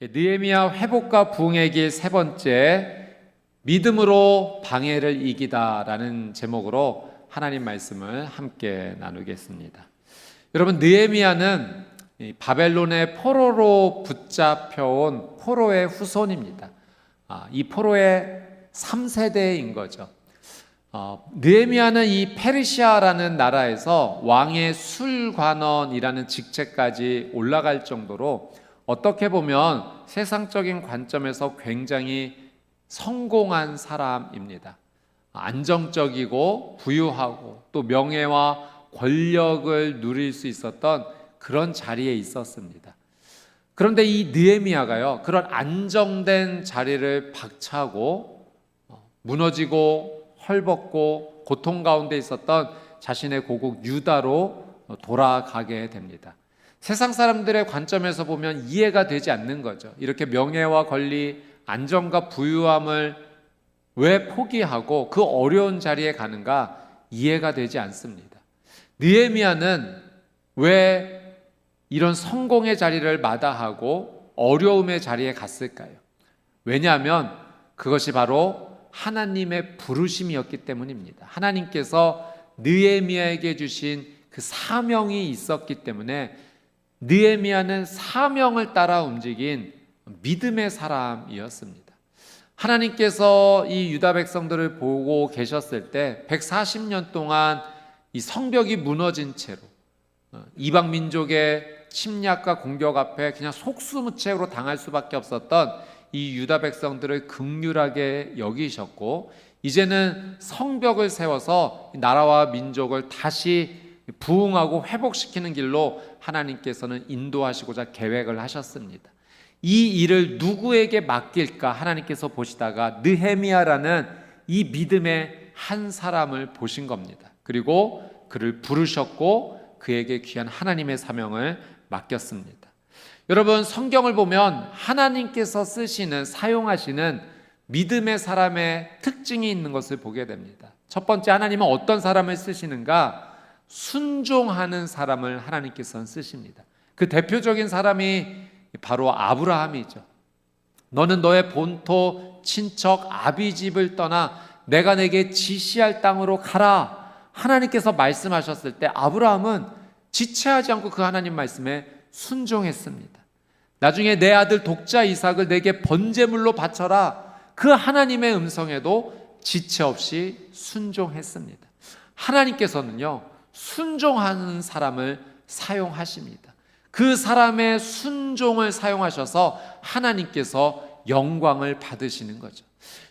느헤미야 회복과 부흥의 길 세 번째, 믿음으로 방해를 이기다라는 제목으로 하나님 말씀을 함께 나누겠습니다. 여러분, 느헤미야는 바벨론의 포로로 붙잡혀온 포로의 후손입니다. 이 포로의 3세대인 거죠. 느헤미야는 이 페르시아라는 나라에서 왕의 술관원이라는 직책까지 올라갈 정도로 어떻게 보면 세상적인 관점에서 굉장히 성공한 사람입니다. 안정적이고 부유하고 또 명예와 권력을 누릴 수 있었던 그런 자리에 있었습니다. 그런데 이 느헤미야가요, 그런 안정된 자리를 박차고 무너지고 헐벗고 고통 가운데 있었던 자신의 고국 유다로 돌아가게 됩니다. 세상 사람들의 관점에서 보면 이해가 되지 않는 거죠. 이렇게 명예와 권리, 안정과 부유함을 왜 포기하고 그 어려운 자리에 가는가 이해가 되지 않습니다. 느헤미야는 왜 이런 성공의 자리를 마다하고 어려움의 자리에 갔을까요? 왜냐하면 그것이 바로 하나님의 부르심이었기 때문입니다. 하나님께서 느헤미야에게 주신 그 사명이 있었기 때문에 느헤미야는 사명을 따라 움직인 믿음의 사람이었습니다. 하나님께서 이 유다 백성들을 보고 계셨을 때 140년 동안 이 성벽이 무너진 채로 이방 민족의 침략과 공격 앞에 그냥 속수무책으로 당할 수밖에 없었던 이 유다 백성들을 긍휼하게 여기셨고, 이제는 성벽을 세워서 나라와 민족을 다시 부흥하고 회복시키는 길로 하나님께서는 인도하시고자 계획을 하셨습니다. 이 일을 누구에게 맡길까 하나님께서 보시다가 느헤미야라는 이 믿음의 한 사람을 보신 겁니다. 그리고 그를 부르셨고 그에게 귀한 하나님의 사명을 맡겼습니다. 여러분, 성경을 보면 하나님께서 쓰시는, 사용하시는 믿음의 사람의 특징이 있는 것을 보게 됩니다. 첫 번째, 하나님은 어떤 사람을 쓰시는가? 순종하는 사람을 하나님께서는 쓰십니다. 그 대표적인 사람이 바로 아브라함이죠. 너는 너의 본토 친척 아비집을 떠나 내가 내게 지시할 땅으로 가라. 하나님께서 말씀하셨을 때 아브라함은 지체하지 않고 그 하나님 말씀에 순종했습니다. 나중에 내 아들 독자 이삭을 내게 번제물로 바쳐라. 그 하나님의 음성에도 지체 없이 순종했습니다. 하나님께서는요, 순종하는 사람을 사용하십니다. 그 사람의 순종을 사용하셔서 하나님께서 영광을 받으시는 거죠.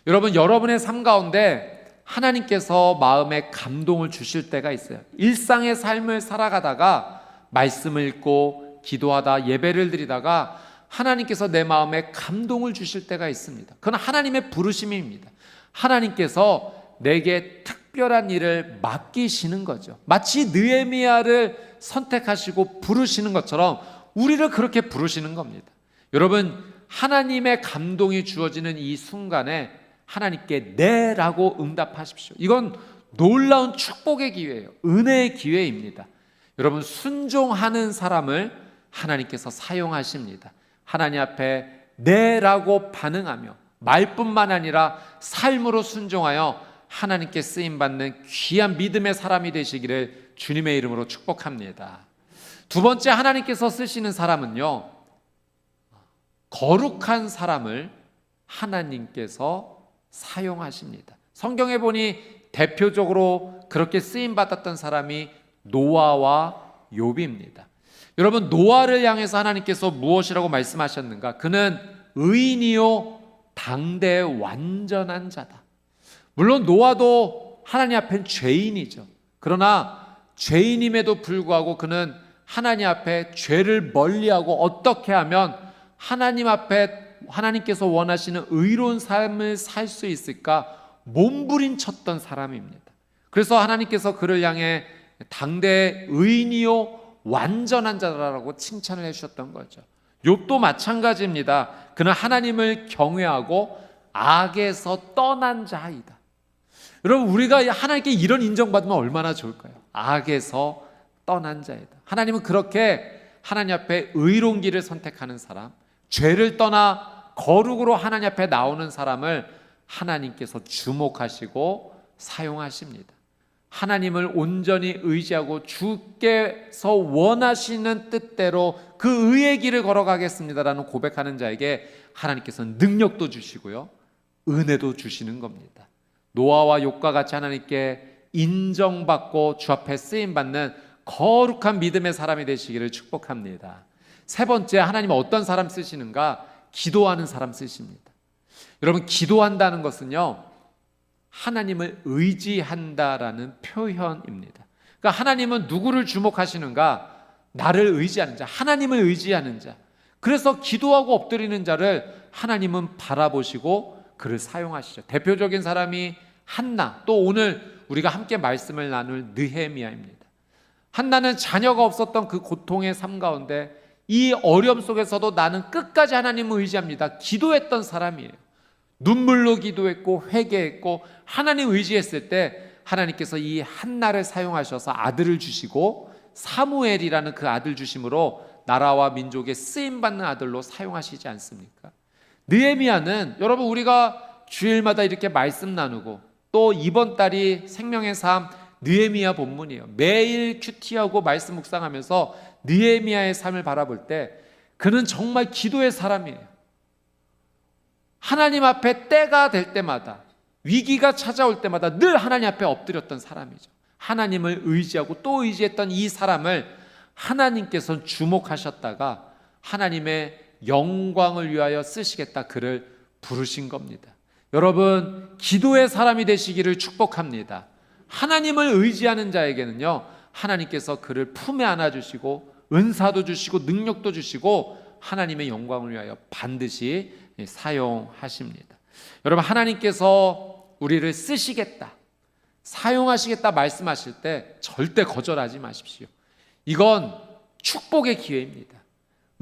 여러분, 여러분의 삶 가운데 하나님께서 마음에 감동을 주실 때가 있어요. 일상의 삶을 살아가다가 말씀을 읽고 기도하다 예배를 드리다가 하나님께서 내 마음에 감동을 주실 때가 있습니다. 그건 하나님의 부르심입니다. 하나님께서 내게 특별한 일을 맡기시는 거죠. 마치 느헤미야를 선택하시고 부르시는 것처럼 우리를 그렇게 부르시는 겁니다. 여러분, 하나님의 감동이 주어지는 이 순간에 하나님께 네라고 응답하십시오. 이건 놀라운 축복의 기회예요. 은혜의 기회입니다. 여러분, 순종하는 사람을 하나님께서 사용하십니다. 하나님 앞에 네라고 반응하며 말뿐만 아니라 삶으로 순종하여 하나님께 쓰임받는 귀한 믿음의 사람이 되시기를 주님의 이름으로 축복합니다. 두 번째, 하나님께서 쓰시는 사람은요, 거룩한 사람을 하나님께서 사용하십니다. 성경에 보니 대표적으로 그렇게 쓰임받았던 사람이 노아와 욥입니다. 여러분, 노아를 향해서 하나님께서 무엇이라고 말씀하셨는가? 그는 의인이요 당대 완전한 자다. 물론 노아도 하나님 앞엔 죄인이죠. 그러나 죄인임에도 불구하고 그는 하나님 앞에 죄를 멀리하고 어떻게 하면 하나님 앞에 하나님께서 원하시는 의로운 삶을 살 수 있을까 몸부림쳤던 사람입니다. 그래서 하나님께서 그를 향해 당대 의인이요 완전한 자라고 칭찬을 해주셨던 거죠. 욥도 마찬가지입니다. 그는 하나님을 경외하고 악에서 떠난 자이다. 여러분, 우리가 하나님께 이런 인정받으면 얼마나 좋을까요? 악에서 떠난 자이다. 하나님은 그렇게 하나님 앞에 의로운 길을 선택하는 사람, 죄를 떠나 거룩으로 하나님 앞에 나오는 사람을 하나님께서 주목하시고 사용하십니다. 하나님을 온전히 의지하고 주께서 원하시는 뜻대로 그 의의 길을 걸어가겠습니다라는 고백하는 자에게 하나님께서는 능력도 주시고요, 은혜도 주시는 겁니다. 노아와 욥과 같이 하나님께 인정받고 주 앞에 쓰임받는 거룩한 믿음의 사람이 되시기를 축복합니다. 세 번째, 하나님은 어떤 사람 쓰시는가? 기도하는 사람 쓰십니다. 여러분, 기도한다는 것은요, 하나님을 의지한다라는 표현입니다. 그러니까 하나님은 누구를 주목하시는가? 나를 의지하는 자, 하나님을 의지하는 자. 그래서 기도하고 엎드리는 자를 하나님은 바라보시고 그를 사용하시죠. 대표적인 사람이 한나, 또 오늘 우리가 함께 말씀을 나눌 느헤미야입니다. 한나는 자녀가 없었던 그 고통의 삶 가운데 이 어려움 속에서도 나는 끝까지 하나님을 의지합니다, 기도했던 사람이에요. 눈물로 기도했고 회개했고 하나님 의지했을 때 하나님께서 이 한나를 사용하셔서 아들을 주시고 사무엘이라는 그 아들 주심으로 나라와 민족의 쓰임받는 아들로 사용하시지 않습니까? 느헤미야는 여러분, 우리가 주일마다 이렇게 말씀 나누고 또 이번 달이 생명의 삶 느헤미야 본문이에요. 매일 큐티하고 말씀 묵상하면서 느헤미야의 삶을 바라볼 때 그는 정말 기도의 사람이에요. 하나님 앞에 때가 될 때마다, 위기가 찾아올 때마다 늘 하나님 앞에 엎드렸던 사람이죠. 하나님을 의지하고 또 의지했던 이 사람을 하나님께서 주목하셨다가 하나님의 영광을 위하여 쓰시겠다 그를 부르신 겁니다. 여러분, 기도의 사람이 되시기를 축복합니다. 하나님을 의지하는 자에게는요, 하나님께서 그를 품에 안아주시고 은사도 주시고 능력도 주시고 하나님의 영광을 위하여 반드시 사용하십니다. 여러분, 하나님께서 우리를 쓰시겠다, 사용하시겠다 말씀하실 때 절대 거절하지 마십시오. 이건 축복의 기회입니다.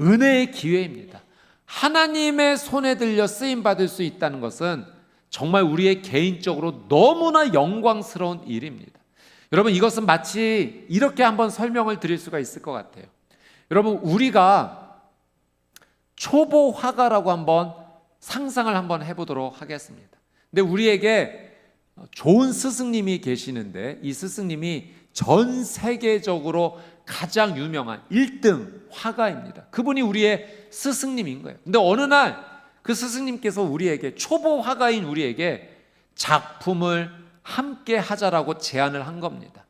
은혜의 기회입니다. 하나님의 손에 들려 쓰임받을 수 있다는 것은 정말 우리의 개인적으로 너무나 영광스러운 일입니다. 여러분, 이것은 마치 이렇게 한번 설명을 드릴 수가 있을 것 같아요. 여러분, 우리가 초보 화가라고 한번 상상을 한번 해보도록 하겠습니다. 근데 우리에게 좋은 스승님이 계시는데 이 스승님이 전 세계적으로 가장 유명한 1등 화가입니다. 그분이 우리의 스승님인 거예요. 근데 어느 날 그 스승님께서 우리에게, 초보 화가인 우리에게 작품을 함께 하자라고 제안을 한 겁니다.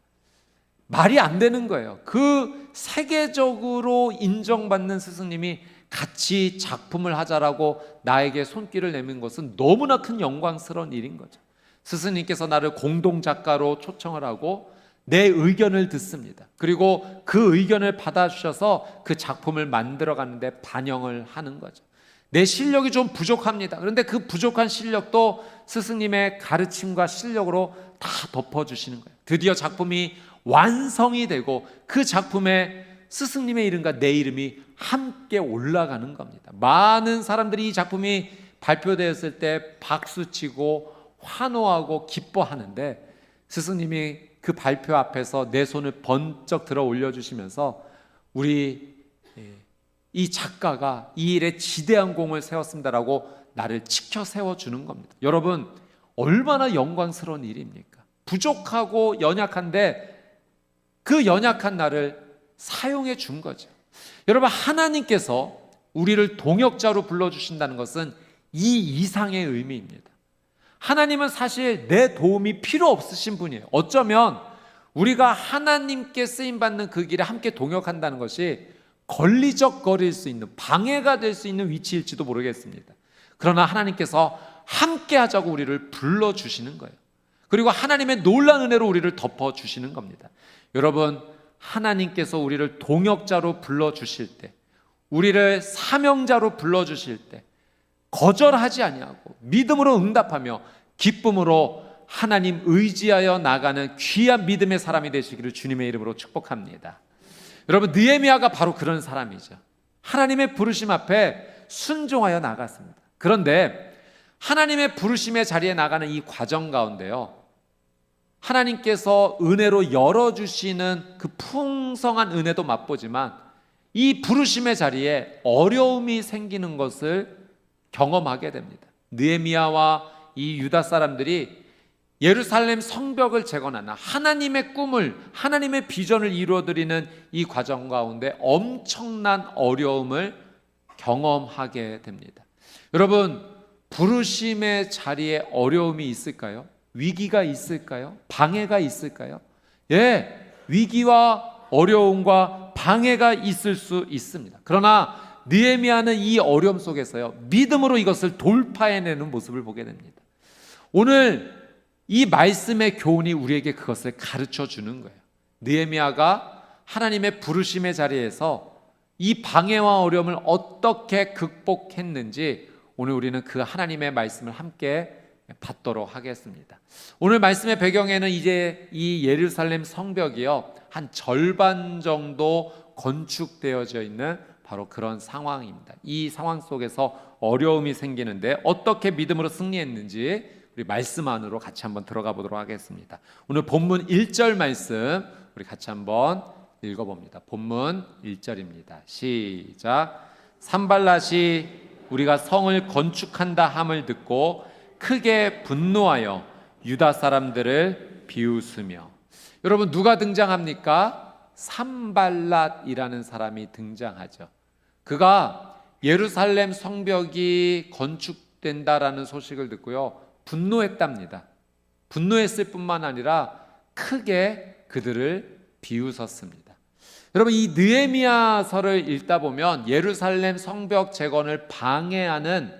말이 안 되는 거예요. 그 세계적으로 인정받는 스승님이 같이 작품을 하자라고 나에게 손길을 내민 것은 너무나 큰 영광스러운 일인 거죠. 스승님께서 나를 공동작가로 초청을 하고 내 의견을 듣습니다. 그리고 그 의견을 받아주셔서 그 작품을 만들어가는데 반영을 하는 거죠. 내 실력이 좀 부족합니다. 그런데 그 부족한 실력도 스승님의 가르침과 실력으로 다 덮어주시는 거예요. 드디어 작품이 완성이 되고 그 작품에 스승님의 이름과 내 이름이 함께 올라가는 겁니다. 많은 사람들이 이 작품이 발표되었을 때 박수치고 환호하고 기뻐하는데 스승님이 그 발표 앞에서 내 손을 번쩍 들어 올려주시면서 우리 이 작가가 이 일에 지대한 공을 세웠습니다라고 나를 치켜 세워주는 겁니다. 여러분, 얼마나 영광스러운 일입니까? 부족하고 연약한데 그 연약한 나를 사용해 준 거죠. 여러분, 하나님께서 우리를 동역자로 불러주신다는 것은 이 이상의 의미입니다. 하나님은 사실 내 도움이 필요 없으신 분이에요. 어쩌면 우리가 하나님께 쓰임받는 그 길에 함께 동역한다는 것이 걸리적거릴 수 있는, 방해가 될 수 있는 위치일지도 모르겠습니다. 그러나 하나님께서 함께 하자고 우리를 불러주시는 거예요. 그리고 하나님의 놀라운 은혜로 우리를 덮어주시는 겁니다. 여러분, 하나님께서 우리를 동역자로 불러주실 때, 우리를 사명자로 불러주실 때 거절하지 아니하고 믿음으로 응답하며 기쁨으로 하나님 의지하여 나가는 귀한 믿음의 사람이 되시기를 주님의 이름으로 축복합니다. 여러분, 느헤미야가 바로 그런 사람이죠. 하나님의 부르심 앞에 순종하여 나갔습니다. 그런데 하나님의 부르심의 자리에 나가는 이 과정 가운데요, 하나님께서 은혜로 열어주시는 그 풍성한 은혜도 맛보지만 이 부르심의 자리에 어려움이 생기는 것을 경험하게 됩니다. 느헤미야와 이 유다 사람들이 예루살렘 성벽을 재건하는 하나님의 꿈을, 하나님의 비전을 이루어드리는 이 과정 가운데 엄청난 어려움을 경험하게 됩니다. 여러분, 부르심의 자리에 어려움이 있을까요? 위기가 있을까요? 방해가 있을까요? 예, 위기와 어려움과 방해가 있을 수 있습니다. 그러나 느헤미야는 이 어려움 속에서요, 믿음으로 이것을 돌파해내는 모습을 보게 됩니다. 오늘 이 말씀의 교훈이 우리에게 그것을 가르쳐 주는 거예요. 느헤미야가 하나님의 부르심의 자리에서 이 방해와 어려움을 어떻게 극복했는지 오늘 우리는 그 하나님의 말씀을 함께 받도록 하겠습니다. 오늘 말씀의 배경에는 이제 이 예루살렘 성벽이요, 한 절반 정도 건축되어져 있는 바로 그런 상황입니다. 이 상황 속에서 어려움이 생기는데 어떻게 믿음으로 승리했는지 우리 말씀 안으로 같이 한번 들어가 보도록 하겠습니다. 오늘 본문 1절 말씀 우리 같이 한번 읽어봅니다. 본문 1절입니다. 시작. 산발랏이 우리가 성을 건축한다 함을 듣고 크게 분노하여 유다 사람들을 비웃으며. 여러분, 누가 등장합니까? 산발랏이라는 사람이 등장하죠. 그가 예루살렘 성벽이 건축된다라는 소식을 듣고요, 분노했답니다. 분노했을 뿐만 아니라 크게 그들을 비웃었습니다. 여러분, 이 느헤미야서를 읽다 보면 예루살렘 성벽 재건을 방해하는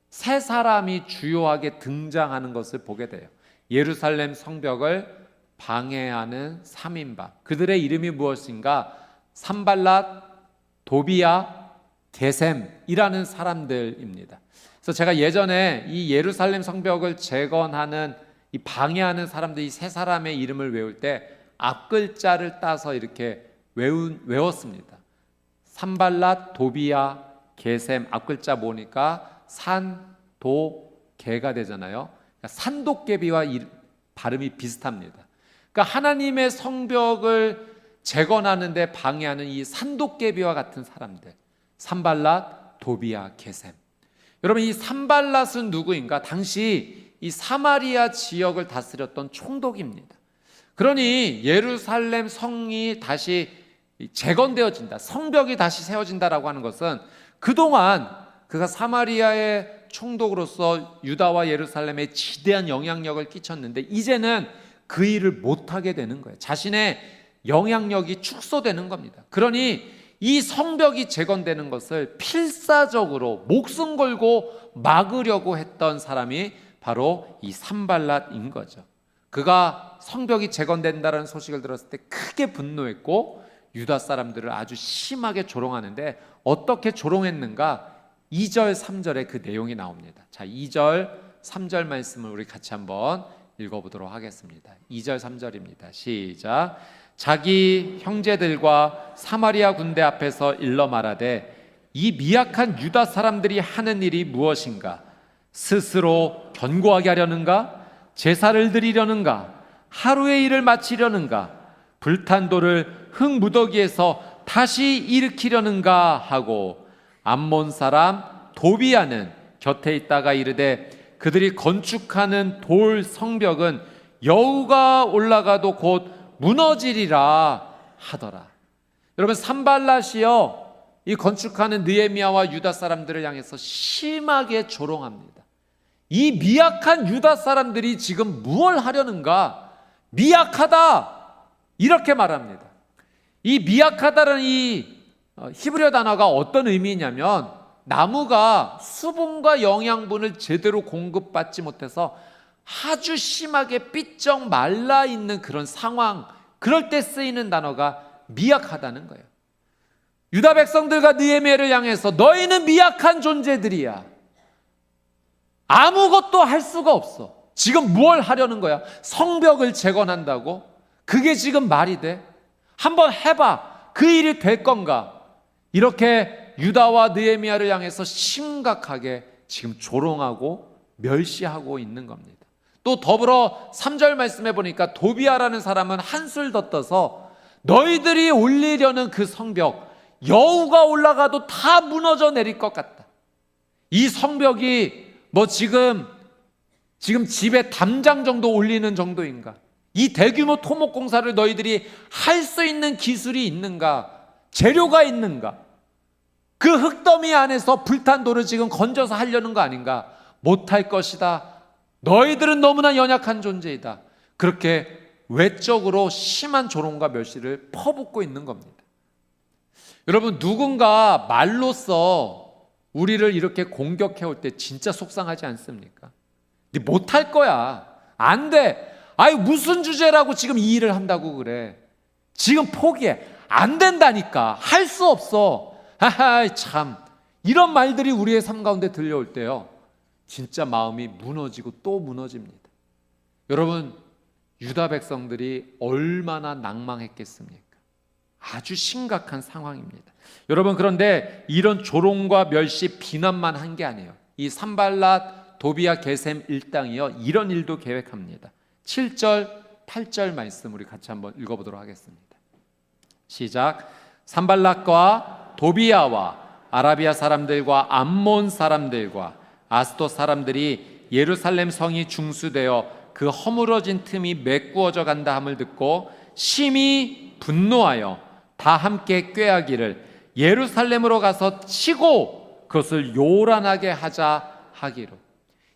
세 사람이 주요하게 등장하는 것을 보게 돼요. 예루살렘 성벽을 방해하는 3인방. 그들의 이름이 무엇인가? 산발랏, 도비야, 게셈이라는 사람들입니다. 그래서 제가 예전에 이 예루살렘 성벽을 재건하는 이 방해하는 사람들 이 세 사람의 이름을 외울 때 앞글자를 따서 이렇게 외웠습니다. 산발랏, 도비야, 게셈, 앞글자 보니까 산, 도, 개가 되잖아요. 그러니까 산도깨비와 발음이 비슷합니다. 그러니까 하나님의 성벽을 재건하는데 방해하는 이 산도깨비와 같은 사람들, 산발랏, 도비야, 게셈. 여러분, 이 산발랏은 누구인가? 당시 이 사마리아 지역을 다스렸던 총독입니다. 그러니 예루살렘 성이 다시 재건되어진다, 성벽이 다시 세워진다라고 하는 것은 그동안 그가 사마리아의 총독으로서 유다와 예루살렘에 지대한 영향력을 끼쳤는데 이제는 그 일을 못하게 되는 거예요. 자신의 영향력이 축소되는 겁니다. 그러니 이 성벽이 재건되는 것을 필사적으로 목숨 걸고 막으려고 했던 사람이 바로 이 산발랏인 거죠. 그가 성벽이 재건된다는 소식을 들었을 때 크게 분노했고 유다 사람들을 아주 심하게 조롱하는데 어떻게 조롱했는가? 2절 3절에 그 내용이 나옵니다. 자, 2절 3절 말씀을 우리 같이 한번 읽어보도록 하겠습니다. 2절 3절입니다. 시작. 자기 형제들과 사마리아 군대 앞에서 일러 말하되 이 미약한 유다 사람들이 하는 일이 무엇인가? 스스로 견고하게 하려는가? 제사를 드리려는가? 하루의 일을 마치려는가? 불탄 돌을 흙 무더기에서 다시 일으키려는가 하고 암몬 사람 도비야는 곁에 있다가 이르되 그들이 건축하는 돌 성벽은 여우가 올라가도 곧 무너지리라 하더라. 여러분, 산발랏이요, 이 건축하는 느헤미야와 유다 사람들을 향해서 심하게 조롱합니다. 이 미약한 유다 사람들이 지금 무엇을 하려는가? 미약하다, 이렇게 말합니다. 이 미약하다는 이 히브리어 단어가 어떤 의미냐면 나무가 수분과 영양분을 제대로 공급받지 못해서 아주 심하게 삐쩍 말라있는 그런 상황, 그럴 때 쓰이는 단어가 미약하다는 거예요. 유다 백성들과 느헤미야를 향해서 너희는 미약한 존재들이야. 아무것도 할 수가 없어. 지금 뭘 하려는 거야? 성벽을 재건한다고? 그게 지금 말이 돼? 한번 해봐. 그 일이 될 건가? 이렇게 유다와 느헤미야를 향해서 심각하게 지금 조롱하고 멸시하고 있는 겁니다. 또 더불어 3절 말씀해 보니까 도비야라는 사람은 한술 더 떠서 너희들이 올리려는 그 성벽, 여우가 올라가도 다 무너져 내릴 것 같다. 이 성벽이 지금 집에 담장 정도 올리는 정도인가? 이 대규모 토목 공사를 너희들이 할 수 있는 기술이 있는가? 재료가 있는가? 그 흙더미 안에서 불탄 돌을 지금 건져서 하려는 거 아닌가? 못할 것이다. 너희들은 너무나 연약한 존재이다. 그렇게 외적으로 심한 조롱과 멸시를 퍼붓고 있는 겁니다. 여러분, 누군가 말로써 우리를 이렇게 공격해올 때 진짜 속상하지 않습니까? 네 못할 거야. 안 돼. 아유, 무슨 주제라고 지금 이 일을 한다고 그래. 지금 포기해. 안 된다니까. 할 수 없어. 하하, 참. 이런 말들이 우리의 삶 가운데 들려올 때요, 진짜 마음이 무너지고 또 무너집니다. 여러분, 유다 백성들이 얼마나 낭망했겠습니까? 아주 심각한 상황입니다. 여러분, 그런데 이런 조롱과 멸시, 비난만 한 게 아니에요. 이 산발랏, 도비야, 게셈 일당이요, 이런 일도 계획합니다. 7절, 8절 말씀 우리 같이 한번 읽어보도록 하겠습니다. 시작. 산발랏과 도비야와 아라비아 사람들과 암몬 사람들과 아스돗 사람들이 예루살렘 성이 중수되어 그 허물어진 틈이 메꾸어져 간다 함을 듣고 심히 분노하여 다 함께 꾀하기를 예루살렘으로 가서 치고 그것을 요란하게 하자 하기로.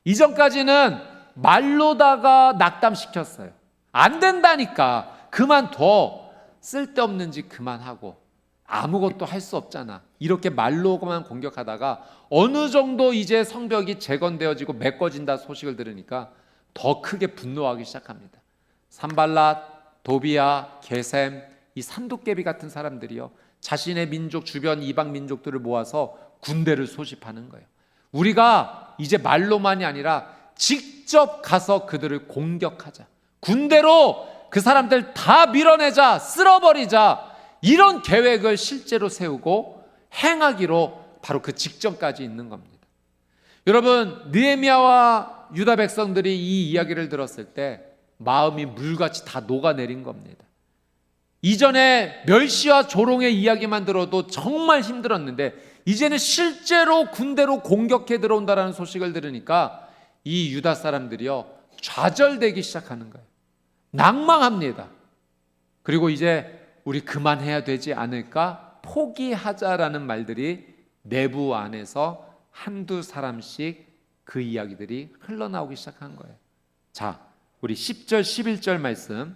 이전까지는 말로다가 낙담시켰어요. 안 된다니까. 그만둬. 쓸데없는 짓 그만하고. 아무것도 할 수 없잖아. 이렇게 말로만 공격하다가 어느 정도 이제 성벽이 재건되어지고 메꿔진다 소식을 들으니까 더 크게 분노하기 시작합니다. 산발랏, 도비야, 게셈, 이 산도깨비 같은 사람들이요, 자신의 민족 주변 이방 민족들을 모아서 군대를 소집하는 거예요. 우리가 이제 말로만이 아니라 직접 가서 그들을 공격하자. 군대로 그 사람들 다 밀어내자, 쓸어버리자. 이런 계획을 실제로 세우고 행하기로 바로 그 직전까지 있는 겁니다. 여러분, 느헤미야와 유다 백성들이 이 이야기를 들었을 때 마음이 물같이 다 녹아내린 겁니다. 이전에 멸시와 조롱의 이야기만 들어도 정말 힘들었는데 이제는 실제로 군대로 공격해 들어온다라는 소식을 들으니까 이 유다 사람들이요, 좌절되기 시작하는 거예요. 낭망합니다. 그리고 이제 우리 그만해야 되지 않을까? 포기하자라는 말들이 내부 안에서 한두 사람씩 그 이야기들이 흘러나오기 시작한 거예요. 자, 우리 10절 11절 말씀,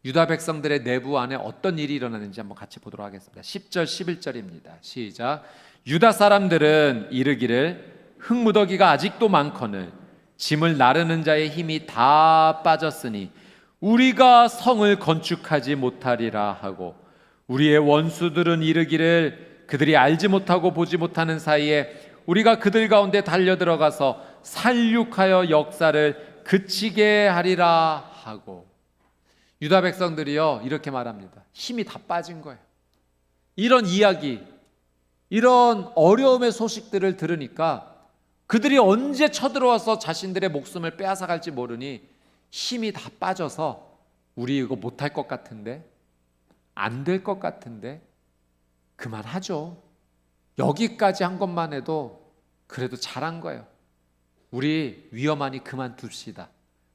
유다 백성들의 내부 안에 어떤 일이 일어나는지 한번 같이 보도록 하겠습니다. 10절 11절입니다. 시작. 유다 사람들은 이르기를 흙무더기가 아직도 많거늘 짐을 나르는 자의 힘이 다 빠졌으니 우리가 성을 건축하지 못하리라 하고, 우리의 원수들은 이르기를 그들이 알지 못하고 보지 못하는 사이에 우리가 그들 가운데 달려들어가서 살육하여 역사를 그치게 하리라 하고. 유다 백성들이요, 이렇게 말합니다. 힘이 다 빠진 거예요. 이런 이야기, 이런 어려움의 소식들을 들으니까 그들이 언제 쳐들어와서 자신들의 목숨을 빼앗아갈지 모르니 힘이 다 빠져서 우리 이거 못할 것 같은데, 안 될 것 같은데 그만하죠. 여기까지 한 것만 해도 그래도 잘한 거예요. 우리 위험하니 그만둡시다.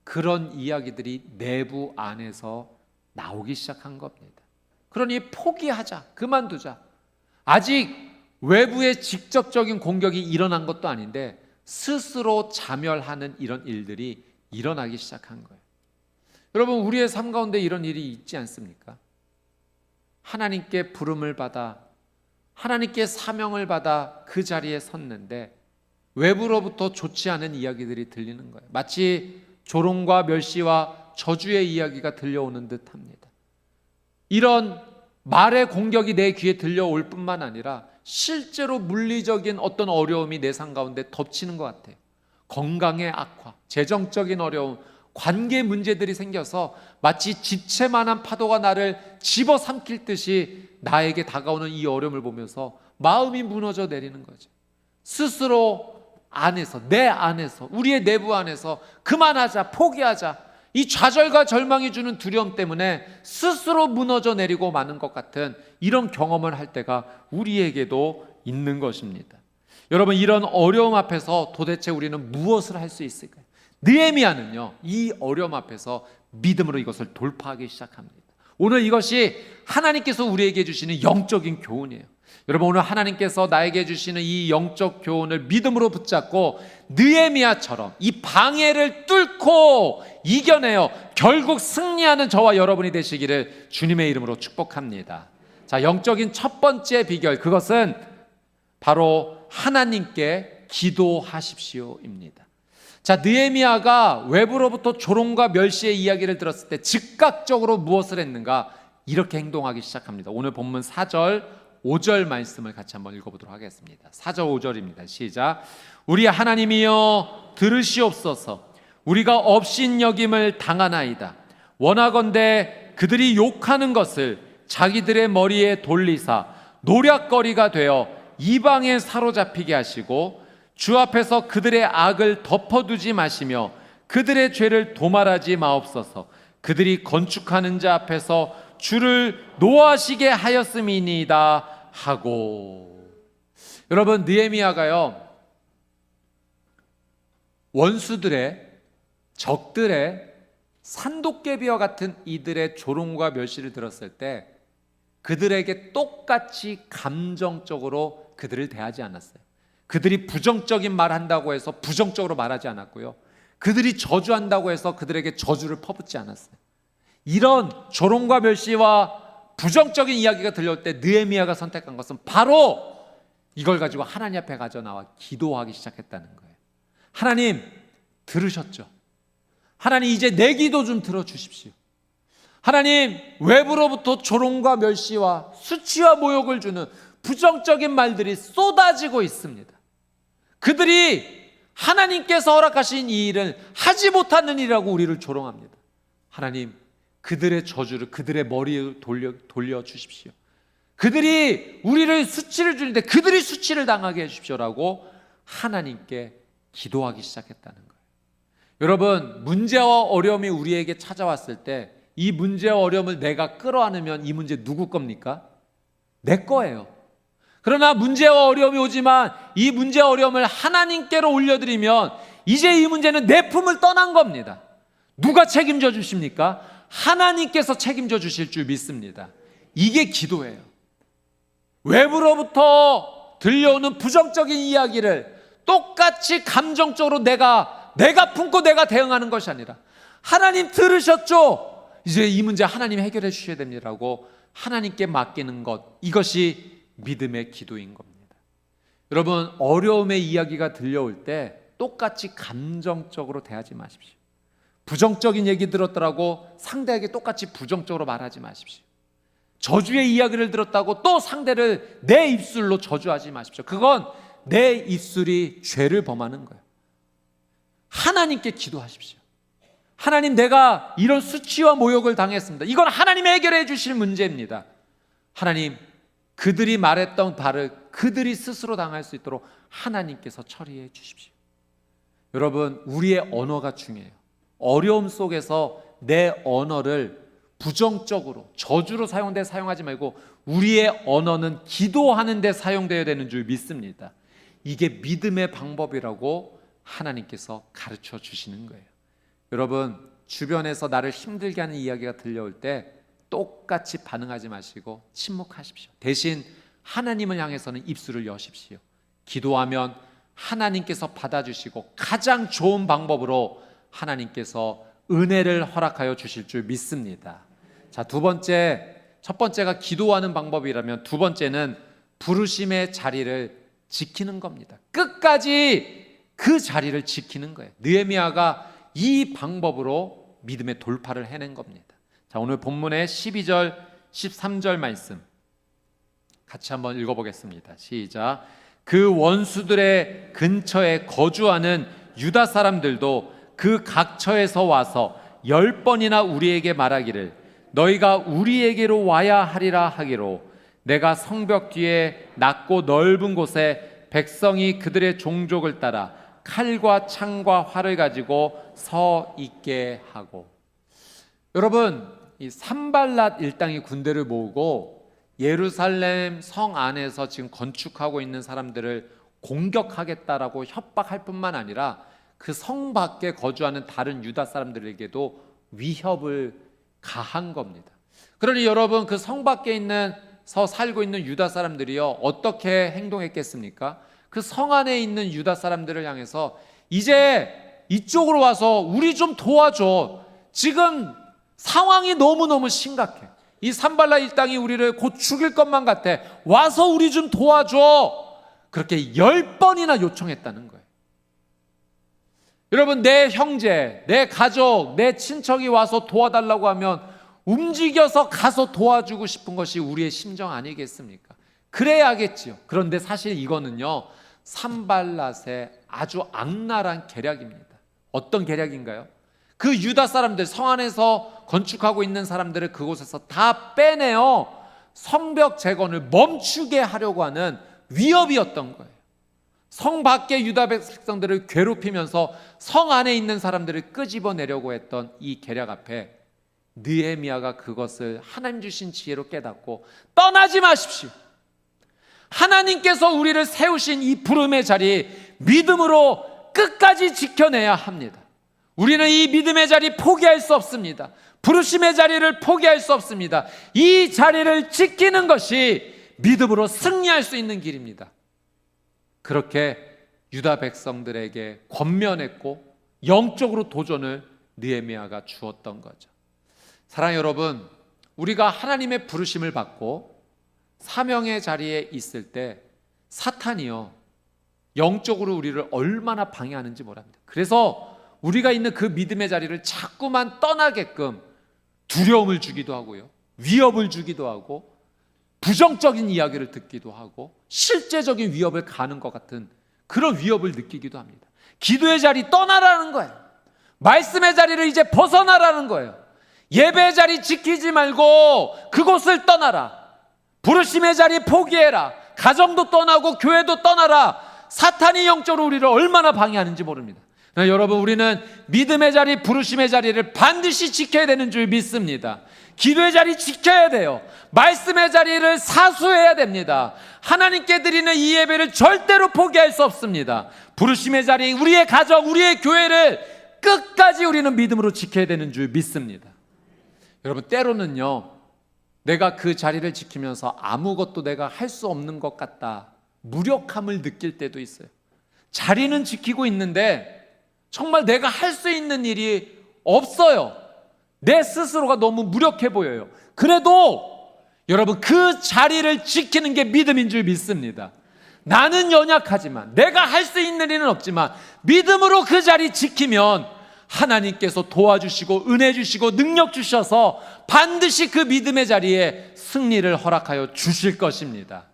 그런 이야기들이 내부 안에서 나오기 시작한 겁니다. 그러니 포기하자, 그만두자. 아직 외부의 직접적인 공격이 일어난 것도 아닌데 스스로 자멸하는 이런 일들이 일어나기 시작한 거예요. 여러분, 우리의 삶 가운데 이런 일이 있지 않습니까? 하나님께 부름을 받아, 하나님께 사명을 받아 그 자리에 섰는데 외부로부터 좋지 않은 이야기들이 들리는 거예요. 마치 조롱과 멸시와 저주의 이야기가 들려오는 듯합니다. 이런 말의 공격이 내 귀에 들려올 뿐만 아니라 실제로 물리적인 어떤 어려움이 내 삶 가운데 덮치는 것 같아요. 건강의 악화, 재정적인 어려움, 관계 문제들이 생겨서 마치 지체만한 파도가 나를 집어삼킬 듯이 나에게 다가오는 이 어려움을 보면서 마음이 무너져 내리는 거죠. 스스로 안에서, 내 안에서, 우리의 내부 안에서 그만하자, 포기하자, 이 좌절과 절망이 주는 두려움 때문에 스스로 무너져 내리고 마는 것 같은 이런 경험을 할 때가 우리에게도 있는 것입니다. 여러분, 이런 어려움 앞에서 도대체 우리는 무엇을 할 수 있을까요? 느헤미야는요, 이 어려움 앞에서 믿음으로 이것을 돌파하기 시작합니다. 오늘 이것이 하나님께서 우리에게 주시는 영적인 교훈이에요. 여러분, 오늘 하나님께서 나에게 주시는 이 영적 교훈을 믿음으로 붙잡고 느헤미야처럼 이 방해를 뚫고 이겨내어 결국 승리하는 저와 여러분이 되시기를 주님의 이름으로 축복합니다. 자, 영적인 첫 번째 비결, 그것은 바로 하나님께 기도하십시오입니다. 자, 느헤미야가 외부로부터 조롱과 멸시의 이야기를 들었을 때 즉각적으로 무엇을 했는가? 이렇게 행동하기 시작합니다. 오늘 본문 4절 5절 말씀을 같이 한번 읽어보도록 하겠습니다. 4절 5절입니다. 시작. 우리 하나님이여 들으시옵소서. 우리가 업신여김을 당하나이다. 원하건대 그들이 욕하는 것을 자기들의 머리에 돌리사 노략거리가 되어 이방에 사로잡히게 하시고 주 앞에서 그들의 악을 덮어두지 마시며 그들의 죄를 도말하지 마옵소서. 그들이 건축하는 자 앞에서 주를 노하시게 하였음이니이다 하고. 여러분, 느헤미야가요, 원수들의, 적들의, 산도깨비와 같은 이들의 조롱과 멸시를 들었을 때 그들에게 똑같이 감정적으로 그들을 대하지 않았어요. 그들이 부정적인 말 한다고 해서 부정적으로 말하지 않았고요, 그들이 저주한다고 해서 그들에게 저주를 퍼붓지 않았어요. 이런 조롱과 멸시와 부정적인 이야기가 들려올 때 느헤미야가 선택한 것은 바로 이걸 가지고 하나님 앞에 가져 나와 기도하기 시작했다는 거예요. 하나님, 들으셨죠? 하나님, 이제 내 기도 좀 들어주십시오. 하나님, 외부로부터 조롱과 멸시와 수치와 모욕을 주는 부정적인 말들이 쏟아지고 있습니다. 그들이 하나님께서 허락하신 이 일을 하지 못하는 일이라고 우리를 조롱합니다. 하나님, 그들의 저주를 그들의 머리에 돌려 주십시오. 그들이 우리를 수치를 주는데 그들이 수치를 당하게 해주십시오라고 하나님께 기도하기 시작했다는 거예요. 여러분, 문제와 어려움이 우리에게 찾아왔을 때 이 문제와 어려움을 내가 끌어안으면 이 문제 누구 겁니까? 내 거예요. 그러나 문제와 어려움이 오지만 이 문제와 어려움을 하나님께로 올려드리면 이제 이 문제는 내 품을 떠난 겁니다. 누가 책임져 주십니까? 하나님께서 책임져 주실 줄 믿습니다. 이게 기도예요. 외부로부터 들려오는 부정적인 이야기를 똑같이 감정적으로 내가 품고 내가 대응하는 것이 아니라, 하나님 들으셨죠? 이제 이 문제 하나님 해결해 주셔야 됩니다라고 하나님께 맡기는 것, 이것이 믿음의 기도인 겁니다. 여러분, 어려움의 이야기가 들려올 때 똑같이 감정적으로 대하지 마십시오. 부정적인 얘기 들었더라고 상대에게 똑같이 부정적으로 말하지 마십시오. 저주의 이야기를 들었다고 또 상대를 내 입술로 저주하지 마십시오. 그건 내 입술이 죄를 범하는 거예요. 하나님께 기도하십시오. 하나님, 내가 이런 수치와 모욕을 당했습니다. 이건 하나님이 해결해 주실 문제입니다. 하나님, 그들이 말했던 바를 그들이 스스로 당할 수 있도록 하나님께서 처리해 주십시오. 여러분, 우리의 언어가 중요해요. 어려움 속에서 내 언어를 부정적으로 저주로 사용하지 말고 우리의 언어는 기도하는 데 사용되어야 되는 줄 믿습니다. 이게 믿음의 방법이라고 하나님께서 가르쳐 주시는 거예요. 여러분, 주변에서 나를 힘들게 하는 이야기가 들려올 때 똑같이 반응하지 마시고 침묵하십시오. 대신 하나님을 향해서는 입술을 여십시오. 기도하면 하나님께서 받아주시고 가장 좋은 방법으로 하나님께서 은혜를 허락하여 주실 줄 믿습니다. 자, 첫 번째가 기도하는 방법이라면 두 번째는 부르심의 자리를 지키는 겁니다. 끝까지 그 자리를 지키는 거예요. 느헤미야가 이 방법으로 믿음의 돌파를 해낸 겁니다. 자, 오늘 본문의 12절 13절 말씀 같이 한번 읽어보겠습니다. 시작. 그 원수들의 근처에 거주하는 유다 사람들도 그 각처에서 와서 10번이나 우리에게 말하기를 너희가 우리에게로 와야 하리라 하기로 내가 성벽 뒤에 낮고 넓은 곳에 백성이 그들의 종족을 따라 칼과 창과 활을 가지고 서 있게 하고. 여러분, 이 산발랏 일당이 군대를 모으고 예루살렘 성 안에서 지금 건축하고 있는 사람들을 공격하겠다라고 협박할 뿐만 아니라 그 성 밖에 거주하는 다른 유다 사람들에게도 위협을 가한 겁니다. 그러니 여러분, 그 성 밖에 살고 있는 유다 사람들이요, 어떻게 행동했겠습니까? 그 성 안에 있는 유다 사람들을 향해서 이제 이쪽으로 와서 우리 좀 도와줘. 지금 상황이 너무너무 심각해. 이 산발랏 일당이 우리를 곧 죽일 것만 같아. 와서 우리 좀 도와줘. 그렇게 10번이나 요청했다는 거예요. 여러분, 내 형제, 내 가족, 내 친척이 와서 도와달라고 하면 움직여서 가서 도와주고 싶은 것이 우리의 심정 아니겠습니까? 그래야겠지요. 그런데 사실 이거는요, 산발랏의 아주 악랄한 계략입니다. 어떤 계략인가요? 그 유다 사람들, 성 안에서 건축하고 있는 사람들을 그곳에서 다 빼내어 성벽 재건을 멈추게 하려고 하는 위협이었던 거예요. 성 밖의 유다 백성들을 괴롭히면서 성 안에 있는 사람들을 끄집어내려고 했던 이 계략 앞에 느헤미야가 그것을 하나님 주신 지혜로 깨닫고 떠나지 마십시오. 하나님께서 우리를 세우신 이 부름의 자리 믿음으로 끝까지 지켜내야 합니다. 우리는 이 믿음의 자리 포기할 수 없습니다. 부르심의 자리를 포기할 수 없습니다. 이 자리를 지키는 것이 믿음으로 승리할 수 있는 길입니다. 그렇게 유다 백성들에게 권면했고 영적으로 도전을 느헤미야가 주었던 거죠. 사랑하는 여러분, 우리가 하나님의 부르심을 받고 사명의 자리에 있을 때 사탄이요, 영적으로 우리를 얼마나 방해하는지 모릅니다. 그래서 우리가 있는 그 믿음의 자리를 자꾸만 떠나게끔 두려움을 주기도 하고요, 위협을 주기도 하고, 부정적인 이야기를 듣기도 하고, 실제적인 위협을 가는 것 같은 그런 위협을 느끼기도 합니다. 기도의 자리 떠나라는 거예요. 말씀의 자리를 이제 벗어나라는 거예요. 예배의 자리 지키지 말고 그곳을 떠나라. 부르심의 자리 포기해라. 가정도 떠나고 교회도 떠나라. 사탄이 영적으로 우리를 얼마나 방해하는지 모릅니다. 여러분, 우리는 믿음의 자리, 부르심의 자리를 반드시 지켜야 되는 줄 믿습니다. 기도의 자리 지켜야 돼요. 말씀의 자리를 사수해야 됩니다. 하나님께 드리는 이 예배를 절대로 포기할 수 없습니다. 부르심의 자리, 우리의 가정, 우리의 교회를 끝까지 우리는 믿음으로 지켜야 되는 줄 믿습니다. 여러분, 때로는요, 내가 그 자리를 지키면서 아무것도 내가 할 수 없는 것 같다, 무력함을 느낄 때도 있어요. 자리는 지키고 있는데 정말 내가 할 수 있는 일이 없어요. 내 스스로가 너무 무력해 보여요. 그래도 여러분, 그 자리를 지키는 게 믿음인 줄 믿습니다. 나는 연약하지만, 내가 할 수 있는 일은 없지만 믿음으로 그 자리 지키면 하나님께서 도와주시고 은혜 주시고 능력 주셔서 반드시 그 믿음의 자리에 승리를 허락하여 주실 것입니다.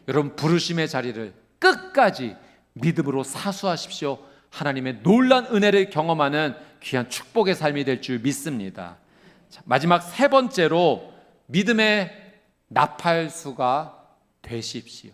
여러분, 부르심의 자리를 끝까지 믿음으로 사수하십시오. 하나님의 놀라운 은혜를 경험하는 귀한 축복의 삶이 될 줄 믿습니다. 자, 마지막 세 번째로 믿음의 나팔수가 되십시오.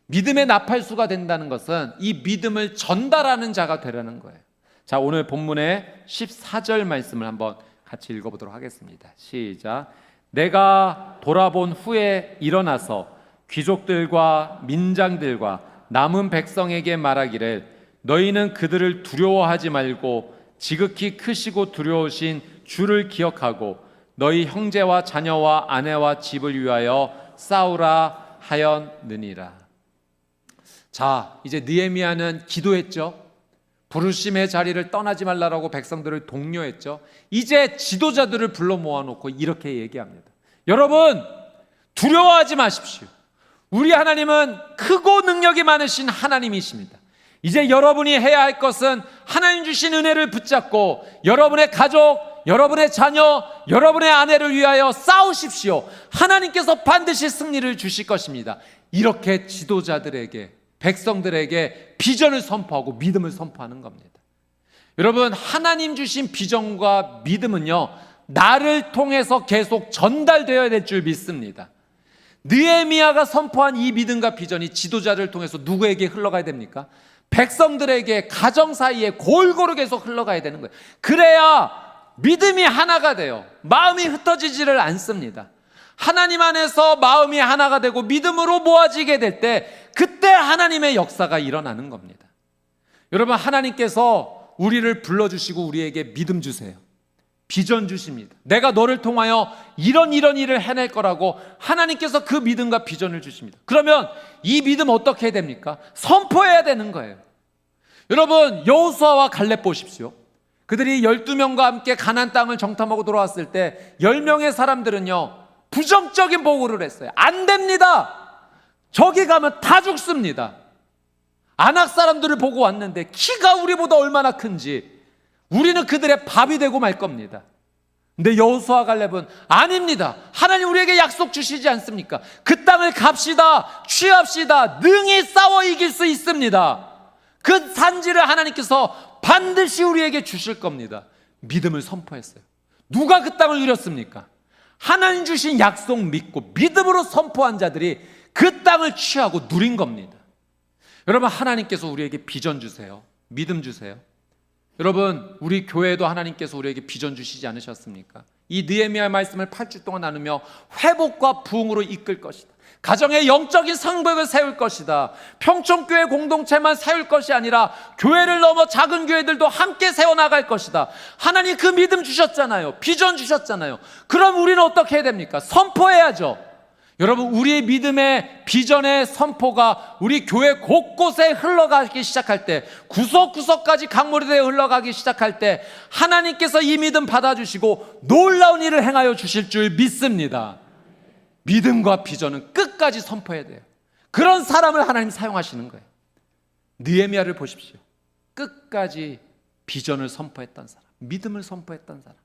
믿음의 나팔수가 된다는 것은 이 믿음을 전달하는 자가 되라는 거예요. 자, 오늘 본문의 14절 말씀을 한번 같이 읽어보도록 하겠습니다. 시작. 내가 돌아본 후에 일어나서 귀족들과 민장들과 남은 백성에게 말하기를 너희는 그들을 두려워하지 말고 지극히 크시고 두려우신 주를 기억하고 너희 형제와 자녀와 아내와 집을 위하여 싸우라 하였느니라. 자, 이제 느헤미야는 기도했죠. 부르심의 자리를 떠나지 말라라고 백성들을 독려했죠. 이제 지도자들을 불러 모아놓고 이렇게 얘기합니다. 여러분, 두려워하지 마십시오. 우리 하나님은 크고 능력이 많으신 하나님이십니다. 이제 여러분이 해야 할 것은 하나님 주신 은혜를 붙잡고 여러분의 가족, 여러분의 자녀, 여러분의 아내를 위하여 싸우십시오. 하나님께서 반드시 승리를 주실 것입니다. 이렇게 지도자들에게, 백성들에게 비전을 선포하고 믿음을 선포하는 겁니다. 여러분, 하나님 주신 비전과 믿음은요, 나를 통해서 계속 전달되어야 될 줄 믿습니다. 느헤미야가 선포한 이 믿음과 비전이 지도자를 통해서 누구에게 흘러가야 됩니까? 백성들에게, 가정 사이에 골고루 계속 흘러가야 되는 거예요. 그래야 믿음이 하나가 돼요. 마음이 흩어지지를 않습니다. 하나님 안에서 마음이 하나가 되고 믿음으로 모아지게 될 때 그때 하나님의 역사가 일어나는 겁니다. 여러분, 하나님께서 우리를 불러주시고 우리에게 믿음 주세요. 비전 주십니다. 내가 너를 통하여 이런 일을 해낼 거라고 하나님께서 그 믿음과 비전을 주십니다. 그러면 이 믿음 어떻게 해야 됩니까? 선포해야 되는 거예요. 여러분, 여호수아와 갈렙 보십시오. 그들이 12명과 함께 가나안 땅을 정탐하고 돌아왔을 때 10명의 사람들은요 부정적인 보고를 했어요. 안 됩니다. 저기 가면 다 죽습니다. 아낙 사람들을 보고 왔는데 키가 우리보다 얼마나 큰지 우리는 그들의 밥이 되고 말 겁니다. 근데 여호수아 갈렙은 아닙니다. 하나님 우리에게 약속 주시지 않습니까? 그 땅을 갑시다. 취합시다. 능히 싸워 이길 수 있습니다. 그 산지를 하나님께서 반드시 우리에게 주실 겁니다. 믿음을 선포했어요. 누가 그 땅을 누렸습니까? 하나님 주신 약속 믿고 믿음으로 선포한 자들이 그 땅을 취하고 누린 겁니다. 여러분, 하나님께서 우리에게 비전 주세요. 믿음 주세요. 여러분, 우리 교회도 하나님께서 우리에게 비전 주시지 않으셨습니까? 이 느헤미야 말씀을 8주 동안 나누며 회복과 부흥으로 이끌 것이다. 가정의 영적인 성벽을 세울 것이다. 평촌교회 공동체만 세울 것이 아니라 교회를 넘어 작은 교회들도 함께 세워나갈 것이다. 하나님 그 믿음 주셨잖아요. 비전 주셨잖아요. 그럼 우리는 어떻게 해야 됩니까? 선포해야죠. 여러분, 우리의 믿음의 비전의 선포가 우리 교회 곳곳에 흘러가기 시작할 때, 구석구석까지 강물이 되어 흘러가기 시작할 때 하나님께서 이 믿음 받아주시고 놀라운 일을 행하여 주실 줄 믿습니다. 믿음과 비전은 끝까지 선포해야 돼요. 그런 사람을 하나님 사용하시는 거예요. 느헤미야를 보십시오. 끝까지 비전을 선포했던 사람, 믿음을 선포했던 사람.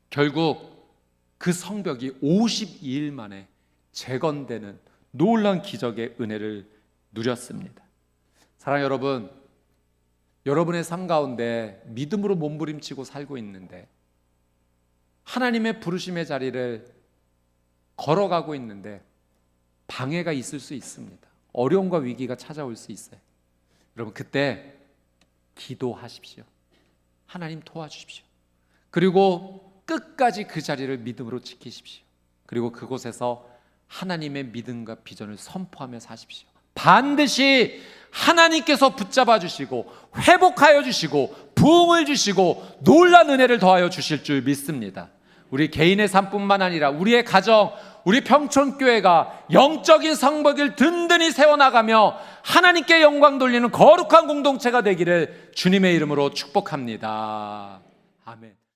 결국 그 성벽이 52일 만에 재건되는 놀라운 기적의 은혜를 누렸습니다. 사랑하는 여러분, 여러분의 삶 가운데 믿음으로 몸부림치고 살고 있는데 하나님의 부르심의 자리를 걸어가고 있는데 방해가 있을 수 있습니다. 어려움과 위기가 찾아올 수 있어요. 여러분, 그때 기도하십시오. 하나님 도와주십시오. 그리고 끝까지 그 자리를 믿음으로 지키십시오. 그리고 그곳에서 하나님의 믿음과 비전을 선포하며 사십시오. 반드시 하나님께서 붙잡아 주시고 회복하여 주시고 부흥을 주시고 놀라운 은혜를 더하여 주실 줄 믿습니다. 우리 개인의 삶뿐만 아니라 우리의 가정, 우리 평촌교회가 영적인 성벽을 든든히 세워나가며 하나님께 영광 돌리는 거룩한 공동체가 되기를 주님의 이름으로 축복합니다. 아멘.